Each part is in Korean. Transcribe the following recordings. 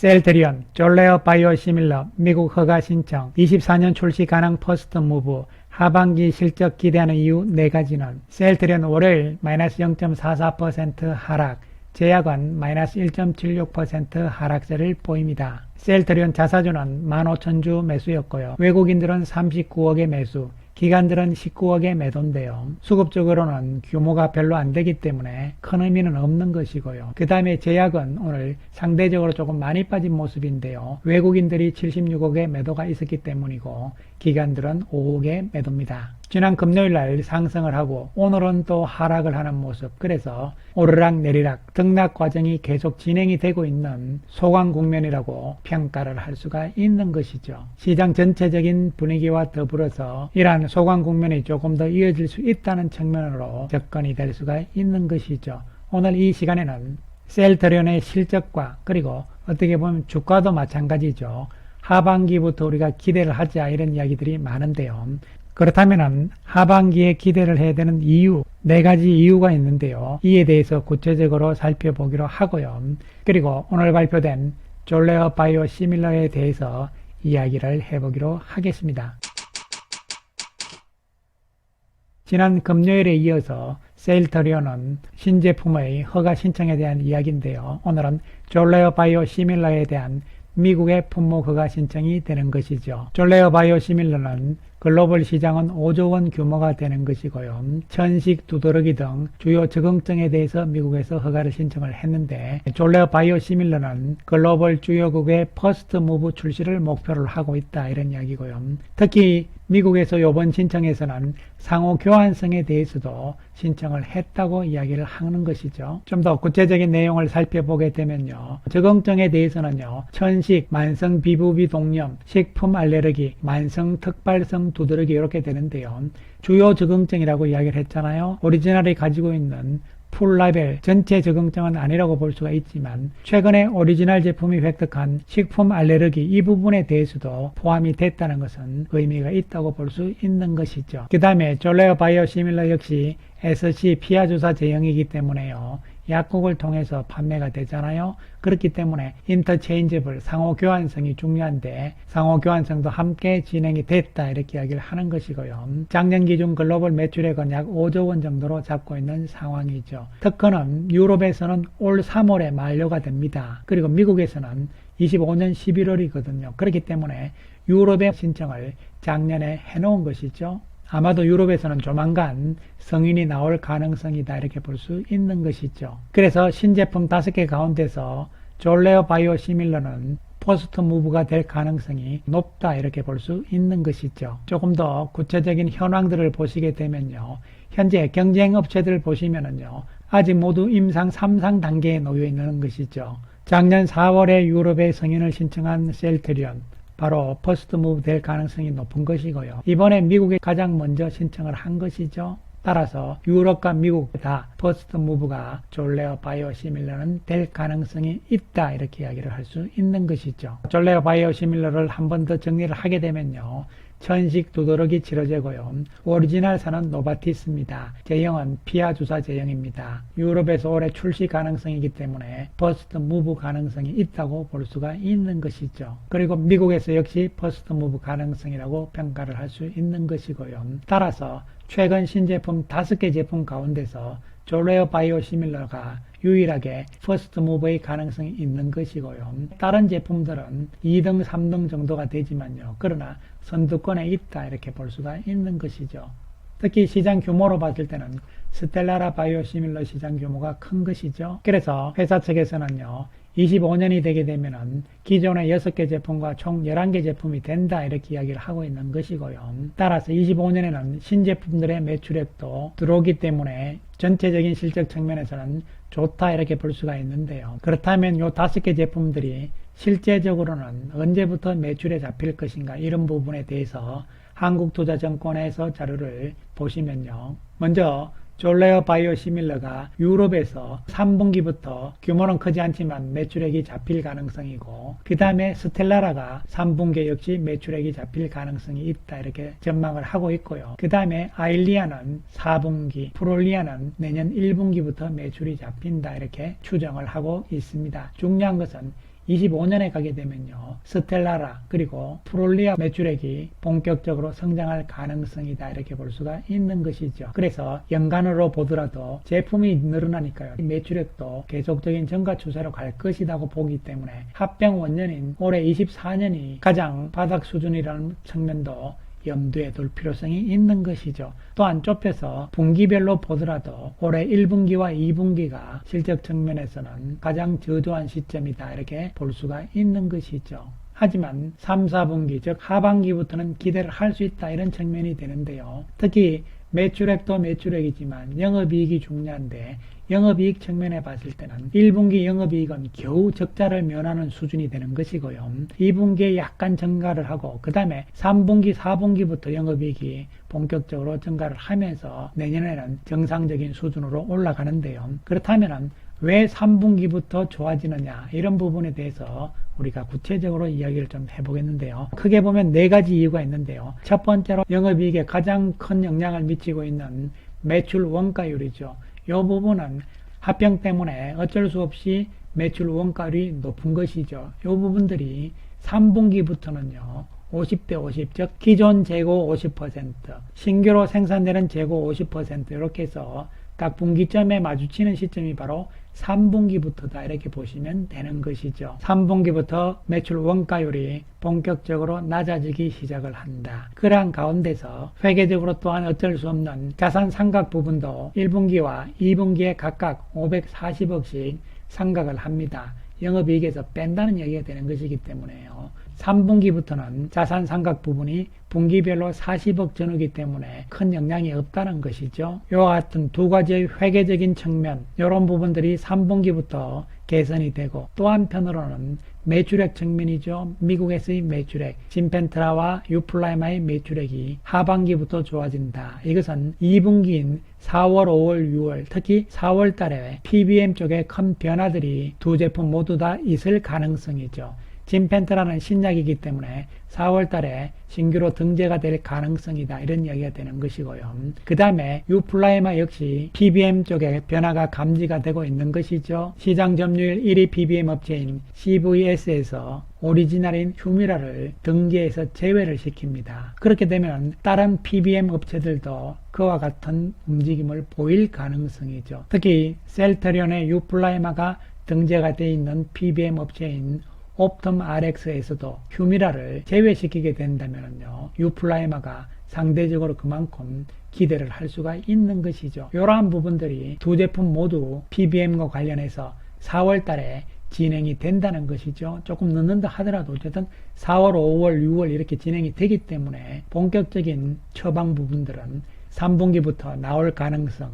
셀트리온, 졸레어 바이오시밀러, 미국 허가 신청, 24년 출시 가능 퍼스트 무브, 하반기 실적 기대하는 이유 4가지는 셀트리온 월요일 마이너스 0.44% 하락, 제약은 마이너스 1.76% 하락세를 보입니다. 셀트리온 자사주는 15,000주 매수였고요. 외국인들은 39억의 매수, 기관들은 19억의 매도인데요. 수급적으로는 규모가 별로 안 되기 때문에 큰 의미는 없는 것이고요. 그 다음에 제약은 오늘 상대적으로 조금 많이 빠진 모습인데요. 외국인들이 76억의 매도가 있었기 때문이고 기관들은 5억의 매도입니다. 지난 금요일날 상승을 하고 오늘은 또 하락을 하는 모습, 그래서 오르락 내리락 등락 과정이 계속 진행이 되고 있는 소강 국면이라고 평가를 할 수가 있는 것이죠. 시장 전체적인 분위기와 더불어서 이러한 소강 국면이 조금 더 이어질 수 있다는 측면으로 접근이 될 수가 있는 것이죠. 오늘 이 시간에는 셀트리온의 실적과 그리고 어떻게 보면 주가도 마찬가지죠. 하반기부터 우리가 기대를 하자 이런 이야기들이 많은데요. 그렇다면 하반기에 기대를 해야 되는 이유, 4가지 이유가 있는데요. 이에 대해서 구체적으로 살펴보기로 하고요. 그리고 오늘 발표된 졸레어 바이오시밀러에 대해서 이야기를 해보기로 하겠습니다. 지난 금요일에 이어서 셀트리온은 신제품의 허가 신청에 대한 이야기인데요. 오늘은 졸레어 바이오시밀러에 대한 미국의 품목 허가 신청이 되는 것이죠. 졸레어 바이오시밀러는 글로벌 시장은 5조 원 규모가 되는 것이고요. 천식, 두드러기 등 주요 적응증에 대해서 미국에서 허가를 신청을 했는데 졸레어 바이오시밀러는 글로벌 주요국의 퍼스트 무브 출시를 목표로 하고 있다 이런 이야기고요. 특히 미국에서 이번 신청에서는 상호 교환성에 대해서도 신청을 했다고 이야기를 하는 것이죠. 좀 더 구체적인 내용을 살펴보게 되면요. 적응증에 대해서는요. 천식, 만성 비부비 동염, 식품 알레르기, 만성 특발성 두드러기 이렇게 되는데요. 주요 적응증이라고 이야기를 했잖아요. 오리지널이 가지고 있는 풀라벨 전체 적응증은 아니라고 볼 수가 있지만 최근에 오리지널 제품이 획득한 식품 알레르기 이 부분에 대해서도 포함이 됐다는 것은 의미가 있다고 볼 수 있는 것이죠. 그 다음에 졸레어 바이오시밀러 역시 SC 피하주사 제형이기 때문에요. 약국을 통해서 판매가 되잖아요. 그렇기 때문에 인터체인지블 상호 교환성이 중요한데 상호 교환성도 함께 진행이 됐다 이렇게 이야기를 하는 것이고요. 작년 기준 글로벌 매출액은 약 5조 원 정도로 잡고 있는 상황이죠. 특허는 유럽에서는 올 3월에 만료가 됩니다. 그리고 미국에서는 25년 11월이거든요. 그렇기 때문에 유럽의 신청을 작년에 해놓은 것이죠. 아마도 유럽에서는 조만간 성인이 나올 가능성이다 이렇게 볼 수 있는 것이죠. 그래서 신제품 5개 가운데서 졸레어 바이오시밀러는 퍼스트 무브가 될 가능성이 높다 이렇게 볼 수 있는 것이죠. 조금 더 구체적인 현황들을 보시게 되면요. 현재 경쟁 업체들을 보시면은요. 아직 모두 임상 3상 단계에 놓여 있는 것이죠. 작년 4월에 유럽에 승인을 신청한 셀트리온 바로 퍼스트 무브 될 가능성이 높은 것이고요. 이번에 미국에 가장 먼저 신청을 한 것이죠. 따라서 유럽과 미국 다 퍼스트 무브가 졸레어 바이오시밀러는 될 가능성이 있다 이렇게 이야기를 할 수 있는 것이죠. 졸레어 바이오시밀러를 한 번 더 정리를 하게 되면요. 천식 두드러기 치료제고요. 오리지널사는 노바티스입니다. 제형은 피하주사 제형입니다. 유럽에서 올해 출시 가능성이기 때문에 퍼스트 무브 가능성이 있다고 볼 수가 있는 것이죠. 그리고 미국에서 역시 퍼스트 무브 가능성이라고 평가를 할 수 있는 것이고요. 따라서 최근 신제품 5개 제품 가운데서 졸레어 바이오시밀러가 유일하게 퍼스트 무브의 가능성이 있는 것이고요. 다른 제품들은 2등, 3등 정도가 되지만요. 그러나 선두권에 있다 이렇게 볼 수가 있는 것이죠. 특히 시장 규모로 봤을 때는 스텔라라 바이오시밀러 시장 규모가 큰 것이죠. 그래서 회사 측에서는요. 25년이 되게 되면은 기존의 6개 제품과 총 11개 제품이 된다 이렇게 이야기를 하고 있는 것이고요. 따라서 25년에는 신제품들의 매출액도 들어오기 때문에 전체적인 실적 측면에서는 좋다 이렇게 볼 수가 있는데요. 그렇다면 이 5개 제품들이 실제적으로는 언제부터 매출에 잡힐 것인가 이런 부분에 대해서 한국투자증권에서 자료를 보시면요. 먼저 졸레어 바이오시밀러가 유럽에서 3분기부터 규모는 크지 않지만 매출액이 잡힐 가능성이고 그 다음에 스텔라라가 3분기 역시 매출액이 잡힐 가능성이 있다 이렇게 전망을 하고 있고요. 그 다음에 아일리아는 4분기, 프롤리아는 내년 1분기부터 매출이 잡힌다 이렇게 추정을 하고 있습니다. 중요한 것은 25년에 가게 되면요, 스텔라라 그리고 프롤리아 매출액이 본격적으로 성장할 가능성이다 이렇게 볼 수가 있는 것이죠. 그래서 연간으로 보더라도 제품이 늘어나니까요, 매출액도 계속적인 증가 추세로 갈 것이라고 보기 때문에 합병 원년인 올해 24년이 가장 바닥 수준이라는 측면도 염두에 둘 필요성이 있는 것이죠. 또한 좁혀서 분기별로 보더라도 올해 1분기와 2분기가 실적 측면에서는 가장 저조한 시점이다 이렇게 볼 수가 있는 것이죠. 하지만 3, 4분기 즉 하반기부터는 기대를 할 수 있다 이런 측면이 되는데요. 특히 매출액도 매출액이지만 영업이익이 중요한데 영업이익 측면에 봤을 때는 1분기 영업이익은 겨우 적자를 면하는 수준이 되는 것이고요. 2분기에 약간 증가를 하고 그 다음에 3분기, 4분기부터 영업이익이 본격적으로 증가를 하면서 내년에는 정상적인 수준으로 올라가는데요. 그렇다면 왜 3분기부터 좋아지느냐 이런 부분에 대해서 우리가 구체적으로 이야기를 좀 해보겠는데요. 크게 보면 4가지 이유가 있는데요. 첫 번째로 영업이익에 가장 큰 영향을 미치고 있는 매출 원가율이죠. 이 부분은 합병 때문에 어쩔 수 없이 매출 원가율이 높은 것이죠. 이 부분들이 3분기부터는요 50대 50, 즉 기존 재고 50%, 신규로 생산되는 재고 50% 이렇게 해서 각 분기점에 마주치는 시점이 바로 3분기부터다 이렇게 보시면 되는 것이죠. 3분기부터 매출 원가율이 본격적으로 낮아지기 시작을 한다. 그러한 가운데서 회계적으로 또한 어쩔 수 없는 자산 상각 부분도 1분기와 2분기에 각각 540억씩 상각을 합니다. 영업이익에서 뺀다는 얘기가 되는 것이기 때문에요. 3분기부터는 자산 상각 부분이 분기별로 40억 전후기 때문에 큰 영향이 없다는 것이죠. 이와 같은 두 가지의 회계적인 측면, 이런 부분들이 3분기부터 개선이 되고, 또 한편으로는 매출액 측면이죠. 미국에서의 매출액, 진펜트라와 유플라이마의 매출액이 하반기부터 좋아진다. 이것은 2분기인 4월, 5월, 6월, 특히 4월 달에 PBM 쪽에 큰 변화들이 두 제품 모두 다 있을 가능성이죠. 진펜트라는 신약이기 때문에 4월 달에 신규로 등재가 될 가능성이다 이런 이야기가 되는 것이고요. 그 다음에 유플라이마 역시 PBM 쪽에 변화가 감지가 되고 있는 것이죠. 시장 점유율 1위 PBM 업체인 CVS에서 오리지널인 휴미라를 등재해서 제외를 시킵니다. 그렇게 되면 다른 PBM 업체들도 그와 같은 움직임을 보일 가능성이죠. 특히 셀터리온의 유플라이마가 등재가 되어 있는 PBM 업체인 옵텀 RX에서도 휴미라를 제외시키게 된다면요, 유플라이마가 상대적으로 그만큼 기대를 할 수가 있는 것이죠. 이러한 부분들이 두 제품 모두 PBM과 관련해서 4월 달에 진행이 된다는 것이죠. 조금 늦는다 하더라도 어쨌든 4월, 5월, 6월 이렇게 진행이 되기 때문에 본격적인 처방 부분들은 3분기부터 나올 가능성,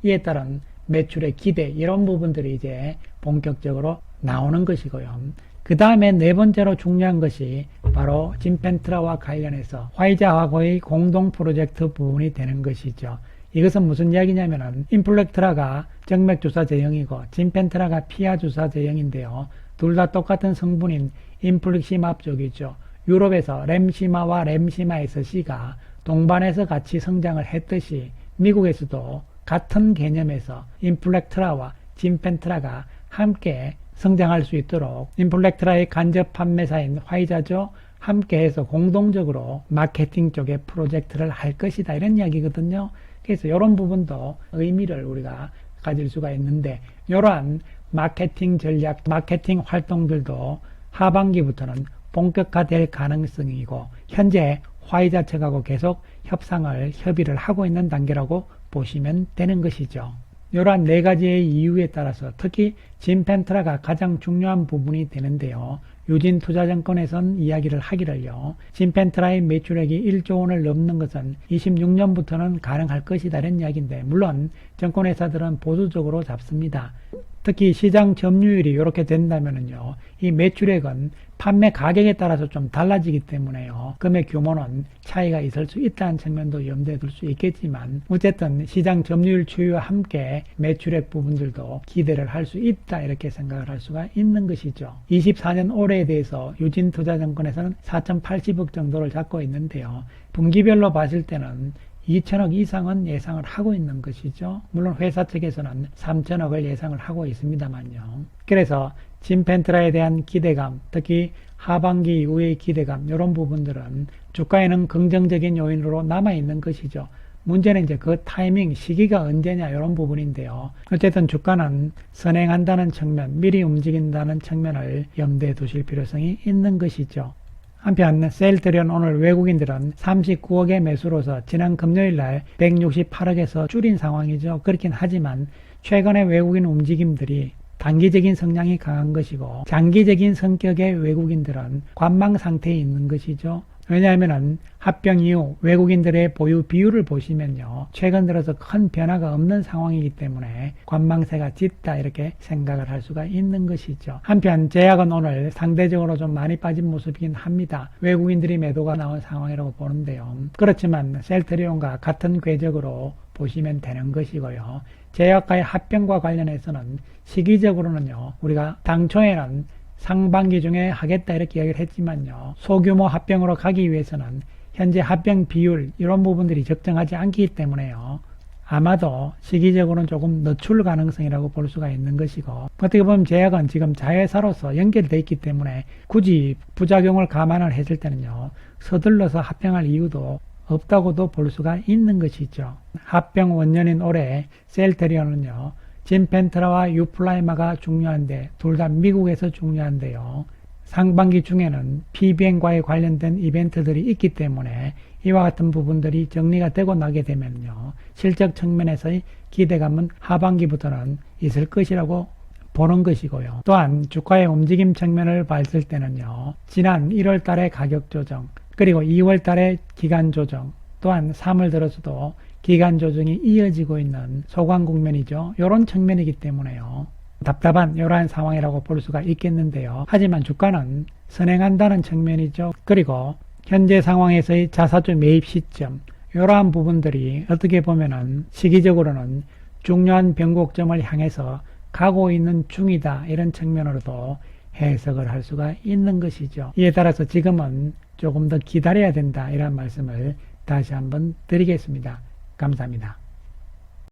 이에 따른 매출의 기대, 이런 부분들이 이제 본격적으로 나오는 것이고요. 그 다음에 네 번째로 중요한 것이 바로 진펜트라와 관련해서 화이자하고의 공동 프로젝트 부분이 되는 것이죠. 이것은 무슨 이야기냐면은 인플렉트라가 정맥주사 제형이고 진펜트라가 피하주사 제형인데요. 둘 다 똑같은 성분인 인플릭시맙 쪽이죠. 유럽에서 램시마와 램시마에서 C가 동반해서 같이 성장을 했듯이 미국에서도 같은 개념에서 인플렉트라와 진펜트라가 함께 성장할 수 있도록 인플렉트라의 간접 판매사인 화이자죠. 함께해서 공동적으로 마케팅 쪽에 프로젝트를 할 것이다 이런 이야기거든요. 그래서 이런 부분도 의미를 우리가 가질 수가 있는데, 이러한 마케팅 전략, 마케팅 활동들도 하반기부터는 본격화될 가능성이고, 현재 화이자 측하고 계속 협의를 하고 있는 단계라고 보시면 되는 것이죠. 이러한 네 가지의 이유에 따라서 특히 진펜트라가 가장 중요한 부분이 되는데요. 유진투자증권에선 이야기를 하기를요, 진펜트라의 매출액이 1조 원을 넘는 것은 26년부터는 가능할 것이다 이런 이야기인데, 물론 증권회사들은 보수적으로 잡습니다. 특히 시장 점유율이 이렇게 된다면요, 이 매출액은 판매 가격에 따라서 좀 달라지기 때문에요, 금액 규모는 차이가 있을 수 있다는 측면도 염두에 둘 수 있겠지만, 어쨌든 시장 점유율 추이와 함께 매출액 부분들도 기대를 할 수 있다 이렇게 생각을 할 수가 있는 것이죠. 24년 올해에 대해서 유진투자증권에서는 4,080억 정도를 잡고 있는데요, 분기별로 봤을 때는 2천억 이상은 예상을 하고 있는 것이죠. 물론 회사 측에서는 3천억을 예상을 하고 있습니다만요. 그래서 진펜트라에 대한 기대감, 특히 하반기 이후의 기대감, 이런 부분들은 주가에는 긍정적인 요인으로 남아있는 것이죠. 문제는 이제 그 타이밍, 시기가 언제냐, 이런 부분인데요. 어쨌든 주가는 선행한다는 측면, 미리 움직인다는 측면을 염두에 두실 필요성이 있는 것이죠. 한편 셀트리온 오늘 외국인들은 39억의 매수로서 지난 금요일날 168억에서 줄인 상황이죠. 그렇긴 하지만 최근의 외국인 움직임들이 단기적인 성향이 강한 것이고 장기적인 성격의 외국인들은 관망 상태에 있는 것이죠. 왜냐하면 합병 이후 외국인들의 보유 비율을 보시면요, 최근 들어서 큰 변화가 없는 상황이기 때문에 관망세가 짙다 이렇게 생각을 할 수가 있는 것이죠. 한편 제약은 오늘 상대적으로 좀 많이 빠진 모습이긴 합니다. 외국인들이 매도가 나온 상황이라고 보는데요. 그렇지만 셀트리온과 같은 궤적으로 보시면 되는 것이고요. 제약과의 합병과 관련해서는 시기적으로는요, 우리가 당초에는 상반기 중에 하겠다 이렇게 이야기를 했지만요, 소규모 합병으로 가기 위해서는 현재 합병 비율 이런 부분들이 적정하지 않기 때문에요, 아마도 시기적으로는 조금 늦출 가능성이라고 볼 수가 있는 것이고, 어떻게 보면 제약은 지금 자회사로서 연결되어 있기 때문에 굳이 부작용을 감안을 했을 때는요, 서둘러서 합병할 이유도 없다고도 볼 수가 있는 것이죠. 합병 원년인 올해 셀트리온은요, 진펜트라와 유플라이마가 중요한데 둘 다 미국에서 중요한데요. 상반기 중에는 PBM과의 관련된 이벤트들이 있기 때문에 이와 같은 부분들이 정리가 되고 나게 되면요, 실적 측면에서의 기대감은 하반기부터는 있을 것이라고 보는 것이고요. 또한 주가의 움직임 측면을 봤을 때는요, 지난 1월 달의 가격 조정, 그리고 2월 달의 기간 조정, 또한 3월 들어서도 기간 조정이 이어지고 있는 소강 국면이죠. 이런 측면이기 때문에요, 답답한 이러한 상황이라고 볼 수가 있겠는데요. 하지만 주가는 선행한다는 측면이죠. 그리고 현재 상황에서의 자사주 매입 시점, 이러한 부분들이 어떻게 보면은 시기적으로는 중요한 변곡점을 향해서 가고 있는 중이다, 이런 측면으로도 해석을 할 수가 있는 것이죠. 이에 따라서 지금은 조금 더 기다려야 된다, 이런 말씀을 다시 한번 드리겠습니다. 감사합니다.